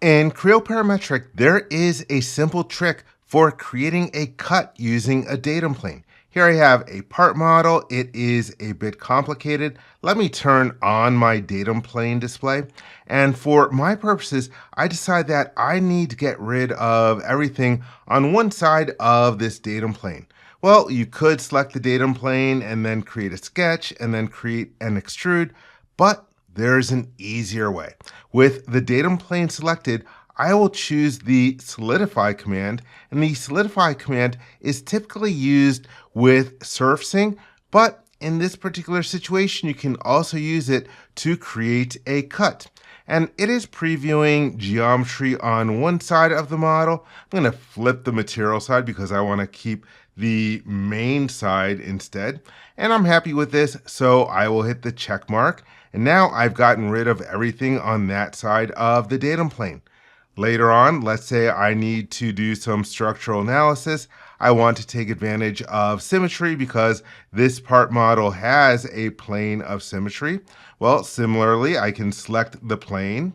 In Creo Parametric, there is a simple trick for creating a cut using a datum plane. Here I have a part model. It is a bit complicated. Let me turn on my datum plane display. And for my purposes, I decide that I need to get rid of everything on one side of this datum plane. Well, you could select the datum plane and then create a sketch and then create an extrude, but there's an easier way. With the datum plane selected, I will choose the Solidify command, and the Solidify command is typically used with surfacing, but in this particular situation, you can also use it to create a cut. And it is previewing geometry on one side of the model. I'm going to flip the material side because I want to keep the main side instead. And I'm happy with this, so I will hit the check mark. And now I've gotten rid of everything on that side of the datum plane. Later on, let's say I need to do some structural analysis. I want to take advantage of symmetry because this part model has a plane of symmetry. Well, similarly, I can select the plane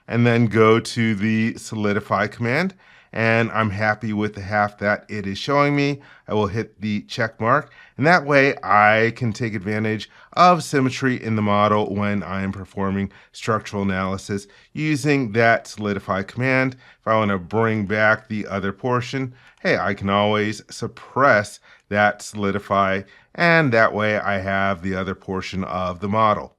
and then go to the Solidify command. And I'm happy with the half that it is showing me. I will hit the check mark, and that way I can take advantage of symmetry in the model when I am performing structural analysis using that Solidify command. If I want to bring back the other portion, hey, I can always suppress that Solidify, and that way I have the other portion of the model.